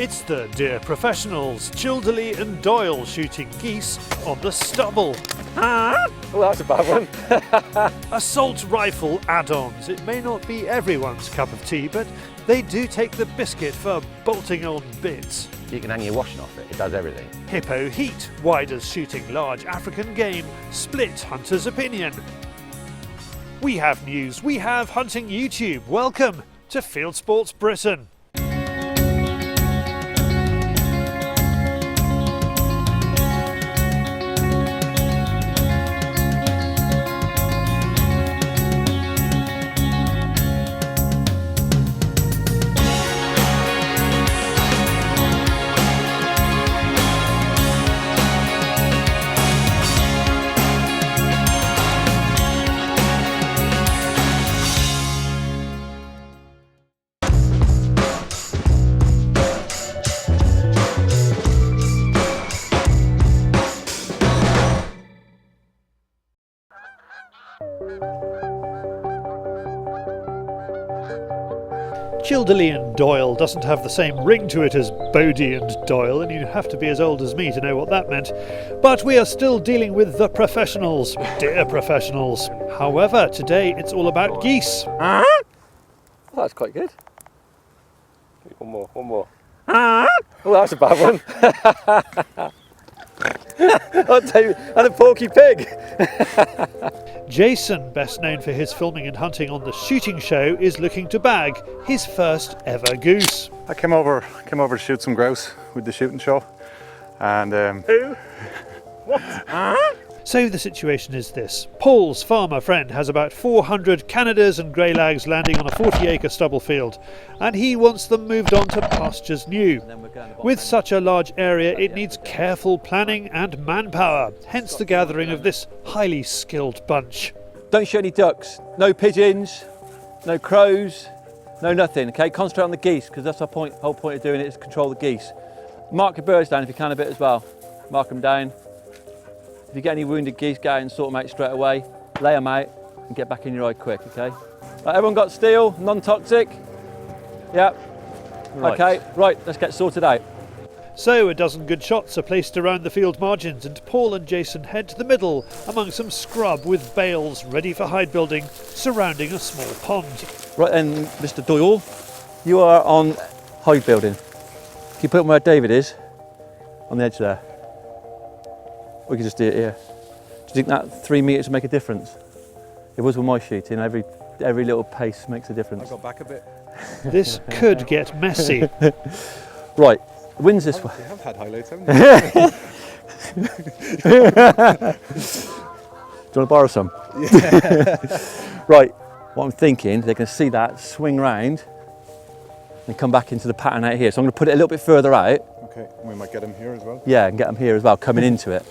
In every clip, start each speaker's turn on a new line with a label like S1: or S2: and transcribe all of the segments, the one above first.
S1: It's the deer professionals, Childerley and Doyle, shooting geese on the stubble.
S2: Well, that's a bad one.
S1: Assault rifle add-ons. It may not be everyone's cup of tea, but they do take the biscuit for bolting on bits.
S2: You can hang your washing off it, it does everything.
S1: Hippo heat. Why does shooting large African game split hunters' opinion? We have news, we have hunting YouTube. Welcome to Fieldsports Britain. Childerley and Doyle doesn't have the same ring to it as Bodie and Doyle, and you have to be as old as me to know what that meant. But we are still dealing with the professionals, deer professionals. However, today it's all about geese.
S2: Oh, that's quite good. One more. Oh, that's a bad one. I'll tell you, and a porky pig.
S1: Jason, best known for his filming and hunting on the shooting show, is looking to bag his first ever goose.
S3: I came over to shoot some grouse with the shooting show, and
S1: Who? What? So the situation is this. Paul's farmer friend has about 400 Canadas and greylags landing on a 40-acre stubble field, and he wants them moved on to pastures new. With such a large area, it needs careful planning and manpower, hence the gathering of this highly skilled bunch.
S4: Don't shoot any ducks, no pigeons, no crows, no nothing, okay? Concentrate on the geese, because that's our whole point of doing it, is control the geese. Mark your birds down if you can a bit as well. Mark them down. If you get any wounded geese, go out and sort them out straight away, lay them out and get back in your eye quick, okay? Right, everyone got steel, non-toxic? Yeah. Right. Okay, right, let's get sorted out.
S1: So a dozen good shots are placed around the field margins, and Paul and Jason head to the middle among some scrub with bales ready for hide building surrounding a small pond.
S4: Right then, Mr. Doyle, you are on hide building. Can you put them where David is? On the edge there. We can just do it here. Do you think that 3 meters will make a difference? It was with my shooting, every little pace makes a difference.
S3: I got back a bit.
S1: This could get messy.
S4: Right, the wind's this way.
S3: You have had highlights, haven't you?
S4: Do you want to borrow some? Yeah. Right, what I'm thinking, they're going to see that, swing round and come back into the pattern out here. So I'm going to put it a little bit further out.
S3: Okay, we might get him here as well.
S4: Yeah, and get them here as well, coming into it.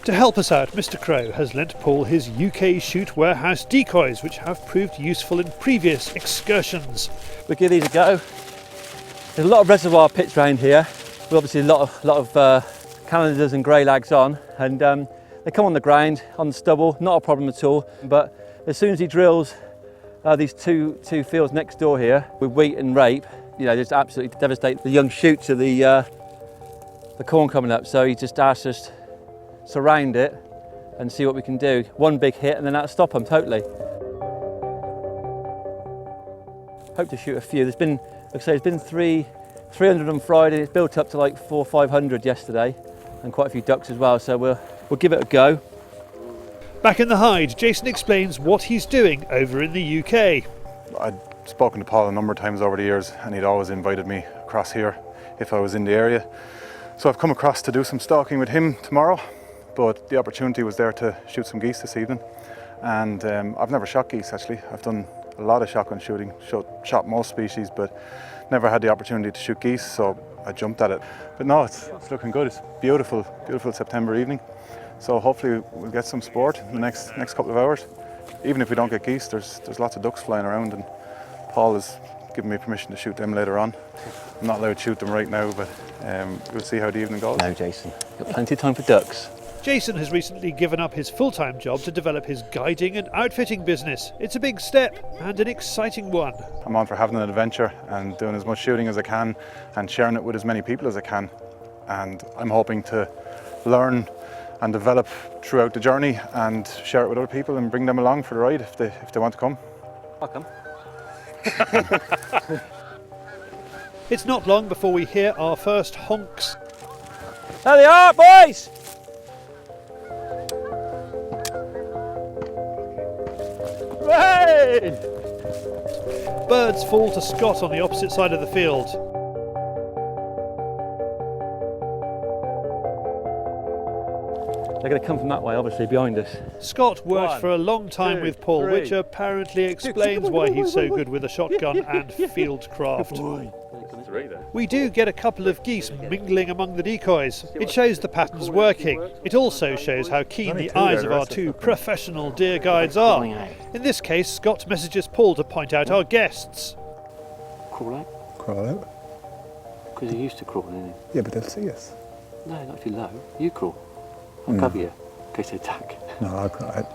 S1: To help us out, Mr. Crow has lent Paul his UK shoot warehouse decoys, which have proved useful in previous excursions.
S4: We'll give these a go. There's a lot of reservoir pitch around here. We've obviously a lot of Canadas and greylags on, and they come on the ground, on the stubble, not a problem at all. But as soon as he drills these two fields next door here with wheat and rape, you know, just absolutely devastate the young shoots of the corn coming up. So he just asked us to surround it and see what we can do. One big hit and then that'll stop them totally. Hope to shoot a few. There's been, like I say, there's been 300 on Friday. It's built up to like 400 or 500 yesterday, and quite a few ducks as well. So we'll give it a go.
S1: Back in the hide, Jason explains what he's doing over in the UK.
S3: I'd spoken to Paul a number of times over the years, and he'd always invited me across here if I was in the area. So I've come across to do some stalking with him tomorrow, but the opportunity was there to shoot some geese this evening. And I've never shot geese actually. I've done a lot of shotgun shooting, shot most species, but never had the opportunity to shoot geese, so I jumped at it. But no, it's looking good. It's beautiful, beautiful September evening. So hopefully we'll get some sport in the next couple of hours. Even if we don't get geese, there's lots of ducks flying around, and Paul has given me permission to shoot them later on. I'm not allowed to shoot them right now, but we'll see how the evening goes.
S4: No, Jason, got plenty of time for ducks.
S1: Jason has recently given up his full-time job to develop his guiding and outfitting business. It's a big step and an exciting one.
S3: I'm on for having an adventure and doing as much shooting as I can and sharing it with as many people as I can. And I'm hoping to learn and develop throughout the journey and share it with other people and bring them along for the ride if they want to come.
S2: I'll come.
S1: It's not long before we hear our first honks.
S4: There they are, boys! Hey!
S1: Birds fall to Scott on the opposite side of the field.
S4: They're going to come from that way, obviously, behind us.
S1: Scott worked
S4: 1,
S1: for a long time
S4: 2,
S1: with Paul,
S4: 3.
S1: which apparently explains why he's so good with a shotgun and fieldcraft. We do get a couple of geese mingling among the decoys. It shows the pattern's working. It also shows how keen the eyes of our two professional deer guides are. In this case, Scott messages Paul to point out our guests.
S2: Crawl out?
S3: Crawl out?
S2: Because he used to crawl, didn't he?
S3: Yeah, but they'll see us.
S2: No, not if you're low. You crawl. I'll cover you in case they attack.
S3: No, I'll crawl out.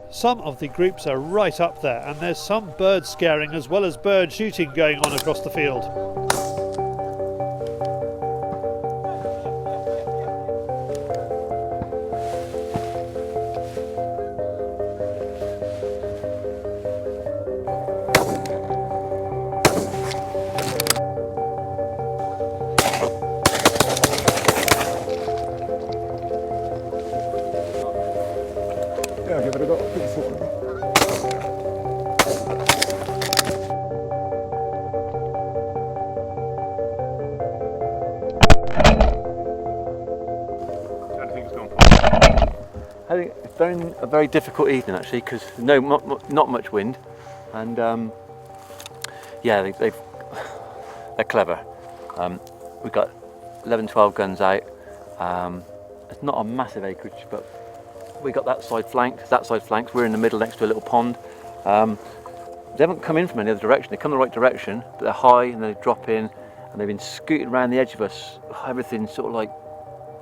S1: Some of the groups are right up there, and there's some bird scaring as well as bird shooting going on across the field.
S3: Yeah, give it a go. Put your foot in it.
S2: I think it's been a very difficult evening actually because not much wind, and yeah, they're clever. We've got 11-12 guns out. It's not a massive acreage, but we got that side flanked. We're in the middle next to a little pond. They haven't come in from any other direction. They come the right direction, but they're high and they drop in, and they've been scooting around the edge of us. Everything sort of like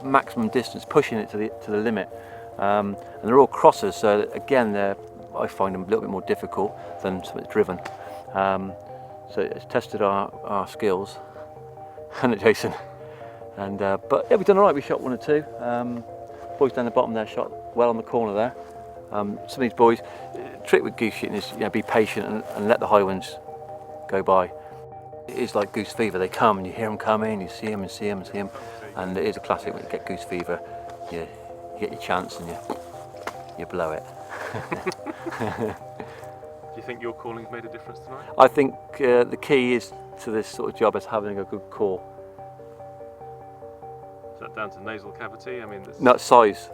S2: maximum distance, pushing it to the limit. And they're all crossers, so again, I find them a little bit more difficult than something that's driven. So it's tested our skills, hasn't it, Jason? And but yeah, we've done all right. We shot 1 or 2. Boys down the bottom there shot well on the corner there. Some of these boys, trick with goose shooting is be patient and let the high winds go by. It is like goose fever. They come and you hear them coming, you see them and see them and see them, and it is a classic when you get goose fever. You get your chance and you blow it.
S5: Do you think your calling's made a difference tonight?
S2: I think the key is to this sort of job is having a good call.
S5: Is that down to nasal cavity? I mean,
S2: No, size.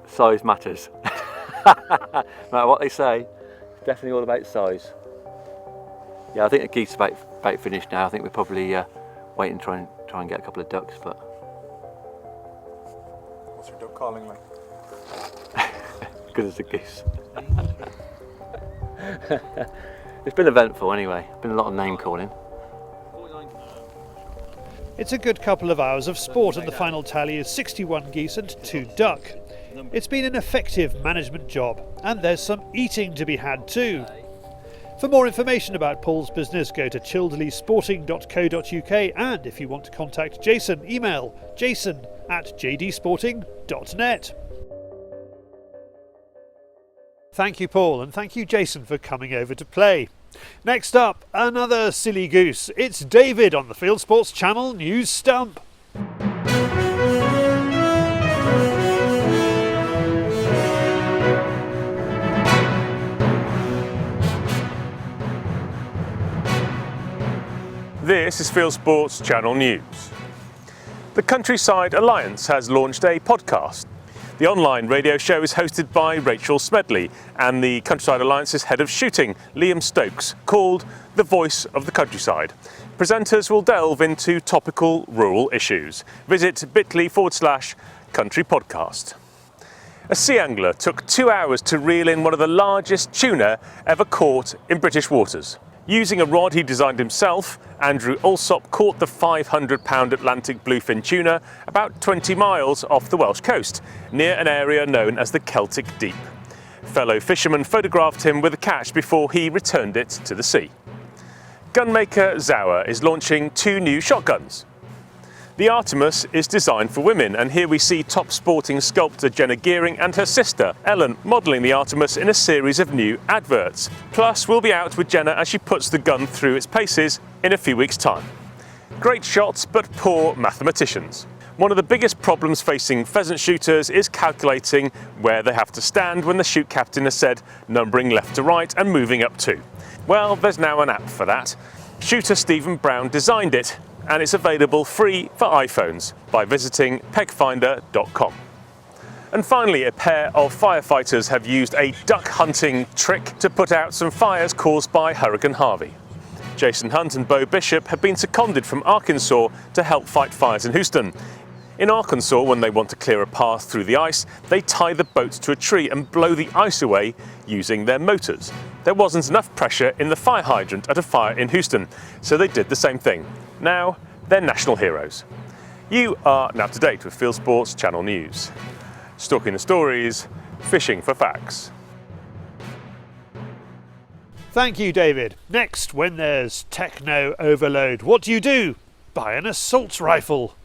S2: Size matters. No matter what they say, it's definitely all about size. Yeah, I think the geese are about finished now. I think we're probably waiting to try and get a couple of ducks, but.
S3: What's your duck calling like?
S2: Good as a goose. It's been eventful anyway. Been a lot of name calling.
S1: It's a good couple of hours of sport, and the final tally is 61 geese and 2 duck. It's been an effective management job, and there's some eating to be had too. For more information about Paul's business, go to childerleysporting.co.uk, and if you want to contact Jason, email jason@jdsporting.net. Thank you, Paul, and thank you, Jason, for coming over to play. Next up, another silly goose. It's David on the Fieldsports Channel News Stump.
S5: This is Fieldsports Channel News. The Countryside Alliance has launched a podcast. The online radio show is hosted by Rachel Smedley and the Countryside Alliance's head of shooting, Liam Stokes, called The Voice of the Countryside. Presenters will delve into topical rural issues. Visit bit.ly/countrypodcast. A sea angler took 2 hours to reel in one of the largest tuna ever caught in British waters. Using a rod he designed himself, Andrew Alsop caught the 500-pound Atlantic bluefin tuna about 20 miles off the Welsh coast, near an area known as the Celtic Deep. Fellow fishermen photographed him with the catch before he returned it to the sea. Gunmaker Sauer is launching 2 new shotguns. The Artemis is designed for women, and here we see top sporting sculptor Jenna Gearing and her sister Ellen modelling the Artemis in a series of new adverts. Plus, we'll be out with Jenna as she puts the gun through its paces in a few weeks' time. Great shots, but poor mathematicians. One of the biggest problems facing pheasant shooters is calculating where they have to stand when the shoot captain has said numbering left to right and moving up to. Well, there's now an app for that. Shooter Stephen Brown designed it, and it's available free for iPhones by visiting pegfinder.com. And finally, a pair of firefighters have used a duck hunting trick to put out some fires caused by Hurricane Harvey. Jason Hunt and Bo Bishop have been seconded from Arkansas to help fight fires in Houston. In Arkansas, when they want to clear a path through the ice, they tie the boats to a tree and blow the ice away using their motors. There wasn't enough pressure in the fire hydrant at a fire in Houston, so they did the same thing. Now, they're national heroes. You are now up to date with Fieldsports Channel News. Stalking the stories, fishing for facts.
S1: Thank you, David. Next, when there's techno overload, what do? Buy an assault rifle.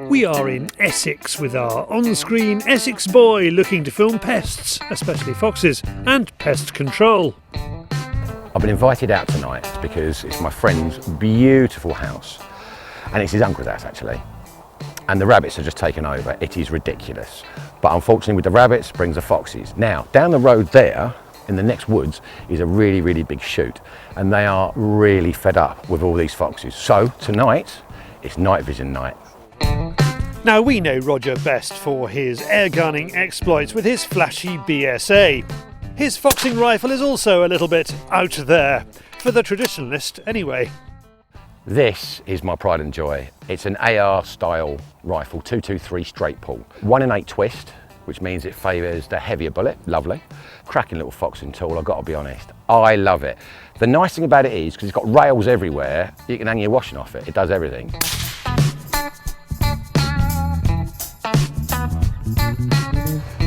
S1: We are in Essex with our on-screen Essex boy looking to film pests, especially foxes, and pest control.
S6: I've been invited out tonight because it's my friend's beautiful house, and it's his uncle's house actually, and the rabbits are just taken over. It is ridiculous, but unfortunately with the rabbits brings the foxes. Now down the road there in the next woods is a really big shoot, and they are really fed up with all these foxes. So tonight it's night vision night.
S1: Now, we know Roger best for his airgunning exploits with his flashy BSA. His foxing rifle is also a little bit out there, for the traditionalist anyway.
S6: This is my pride and joy. It's an AR style rifle, 223 straight pull. 1 in 8 twist, which means it favours the heavier bullet, lovely. Cracking little foxing tool, I've got to be honest. I love it. The nice thing about it is, because it's got rails everywhere, you can hang your washing off it. It does everything.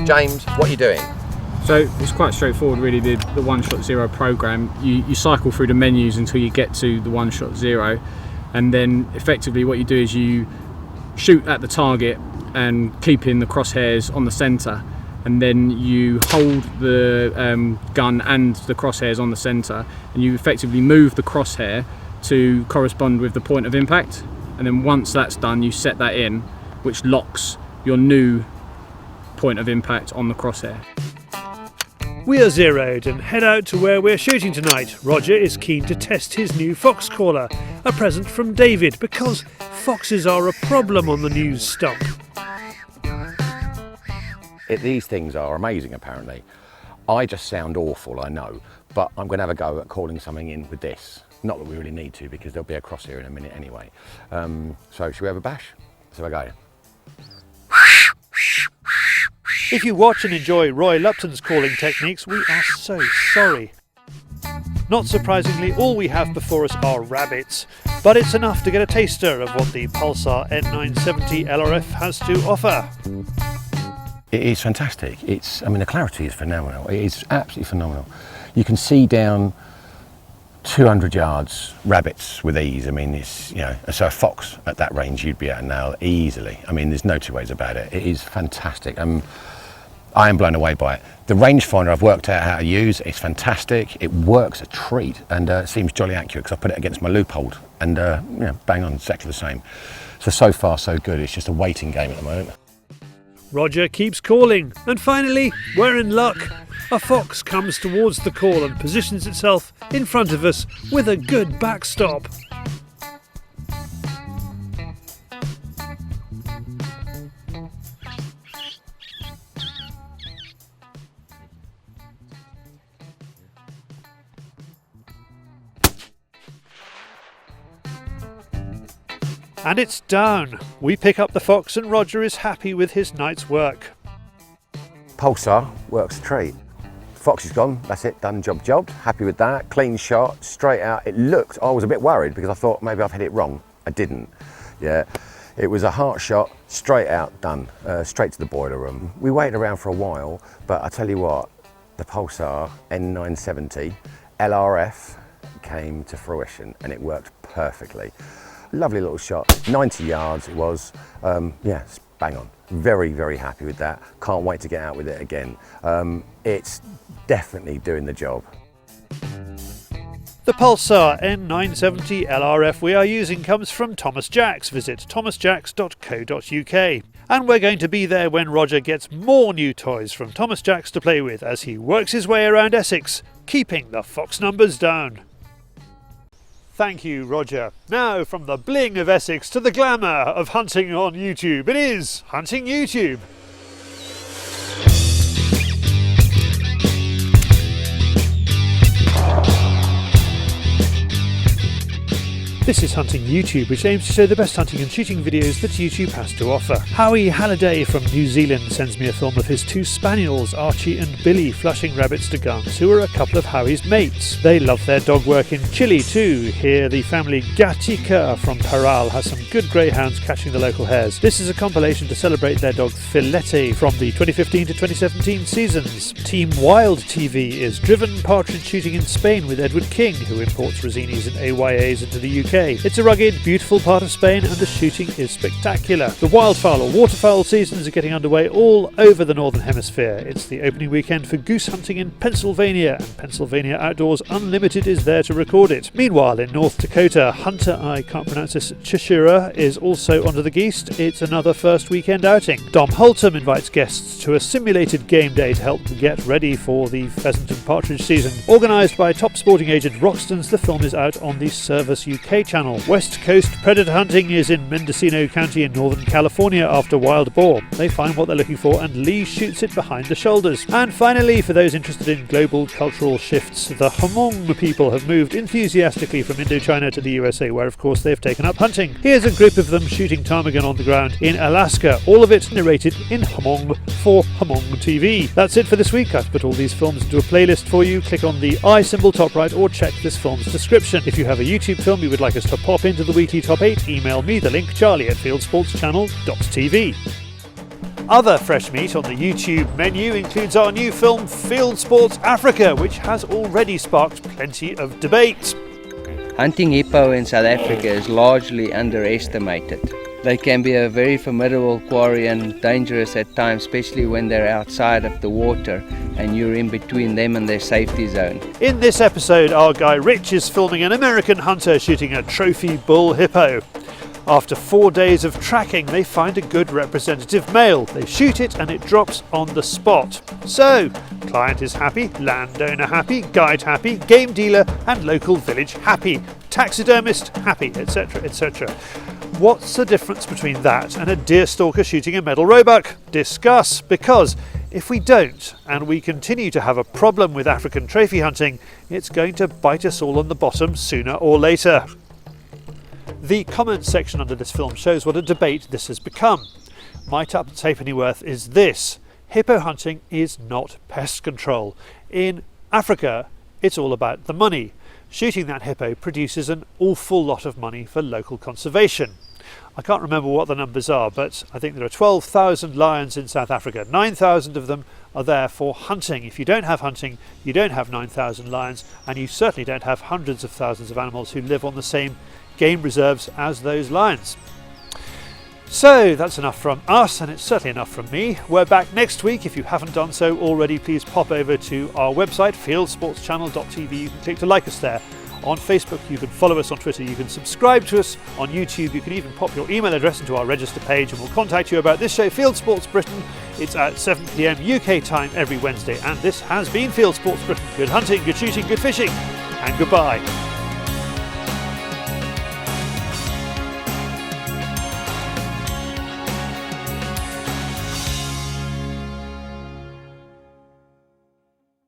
S6: James, what are you doing?
S7: So it's quite straightforward really, the One Shot Zero program. You cycle through the menus until you get to the One Shot Zero, and then effectively what you do is you shoot at the target and keeping the crosshairs on the centre, and then you hold the gun and the crosshairs on the centre, and you effectively move the crosshair to correspond with the point of impact, and then once that's done you set that in, which locks your new point of impact on the crosshair.
S1: We are zeroed and head out to where we're shooting tonight. Roger is keen to test his new fox caller, a present from David, because foxes are a problem on the news stump.
S6: These things are amazing apparently. I just sound awful, I know, but I'm going to have a go at calling something in with this. Not that we really need to, because there'll be a crosshair in a minute anyway. So should we have a bash? Let's have a go.
S1: If you watch and enjoy Roy Lupton's calling techniques, we are so sorry. Not surprisingly, all we have before us are rabbits, but it's enough to get a taster of what the Pulsar N970 LRF has to offer.
S6: It is fantastic. I mean, the clarity is phenomenal. It is absolutely phenomenal. You can see down 200 yards rabbits with ease. I mean, it's, you know, so a fox at that range you'd be able to nail easily. I mean, there's no two ways about it. It is fantastic. I am blown away by it. The rangefinder I've worked out how to use. It's fantastic. It works a treat, and it seems jolly accurate because I put it against my loophole, and you know, bang on, exactly the same. So far so good. It's just a waiting game at the moment.
S1: Roger keeps calling, and finally, we're in luck. A fox comes towards the call and positions itself in front of us with a good backstop. And it's down. We pick up the fox and Roger is happy with his night's work.
S6: Pulsar works a treat. Fox is gone, that's it, done, job. Happy with that, clean shot, straight out. It looked, I was a bit worried because I thought maybe I've hit it wrong. I didn't, yeah. It was a heart shot, straight out, done, straight to the boiler room. We waited around for a while, but I tell you what, the Pulsar N970 LRF came to fruition and it worked perfectly. Lovely little shot, 90 yards it was, yeah, bang on. Very, very happy with that. Can't wait to get out with it again. It's definitely doing the job.
S1: The Pulsar N970 LRF we are using comes from Thomas Jacks. Visit thomasjacks.co.uk. And we're going to be there when Roger gets more new toys from Thomas Jacks to play with as he works his way around Essex, keeping the fox numbers down. Thank you, Roger. Now, from the bling of Essex to the glamour of hunting on YouTube, it is Hunting YouTube. This is Hunting YouTube, which aims to show the best hunting and shooting videos that YouTube has to offer. Howie Halliday from New Zealand sends me a film of his two spaniels, Archie and Billy, flushing rabbits to guns, who are a couple of Howie's mates. They love their dog work in Chile too. Here the family Gatica from Parral has some good greyhounds catching the local hares. This is a compilation to celebrate their dog Filete from the 2015 to 2017 seasons. Team Wild TV is driven partridge shooting in Spain with Edward King, who imports Rosinis and AYAs into the UK. It's a rugged, beautiful part of Spain and the shooting is spectacular. The wildfowl or waterfowl seasons are getting underway all over the Northern Hemisphere. It's the opening weekend for goose hunting in Pennsylvania, and Pennsylvania Outdoors Unlimited is there to record it. Meanwhile, in North Dakota, Hunter, I can't pronounce this, Chishira is also onto the Geese. It's another first weekend outing. Dom Holtum invites guests to a simulated game day to help them get ready for the pheasant and partridge season. Organised by top sporting agent Roxton's, the film is out on the Service UK channel. West Coast predator hunting is in Mendocino County in Northern California after wild boar. They find what they're looking for and Lee shoots it behind the shoulders. And finally, for those interested in global cultural shifts, the Hmong people have moved enthusiastically from Indochina to the USA, where of course they've taken up hunting. Here's a group of them shooting ptarmigan on the ground in Alaska, all of it narrated in Hmong for Hmong TV. That's it for this week. I've put all these films into a playlist for you. Click on the I symbol top right or check this film's description. If you have a YouTube film you would like us to pop into the weekly top 8, email me the link, charlie@fieldsportschannel.tv. Other fresh meat on the YouTube menu includes our new film Fieldsports Africa, which has already sparked plenty of debate.
S8: Hunting hippo in South Africa is largely underestimated. They can be a very formidable quarry and dangerous at times, especially when they're outside of the water and you're in between them and their safety zone.
S1: In this episode, our guy Rich is filming an American hunter shooting a trophy bull hippo. After 4 days of tracking, they find a good representative male. They shoot it and it drops on the spot. So, client is happy, landowner happy, guide happy, game dealer and local village happy, taxidermist happy, etc, etc. What's the difference between that and a deer stalker shooting a medal roebuck? Discuss, because if we don't, and we continue to have a problem with African trophy hunting, it's going to bite us all on the bottom sooner or later. The comments section under this film shows what a debate this has become. My Tuppence Halfpennyworth is this: hippo hunting is not pest control. In Africa, it's all about the money. Shooting that hippo produces an awful lot of money for local conservation. I can't remember what the numbers are, but I think there are 12,000 lions in South Africa. 9,000 of them are there for hunting. If you don't have hunting, you don't have 9,000 lions, and you certainly don't have hundreds of thousands of animals who live on the same game reserves as those lions. So that's enough from us, and it's certainly enough from me. We're back next week. If you haven't done so already, please pop over to our website, fieldsportschannel.tv. You can click to like us there. On Facebook, you can follow us. On Twitter, you can subscribe to us. On YouTube, you can even pop your email address into our register page and we'll contact you about this show, Field Sports Britain. It's at 7 PM UK time every Wednesday, and this has been Field Sports Britain. Good hunting, good shooting, good fishing, and goodbye.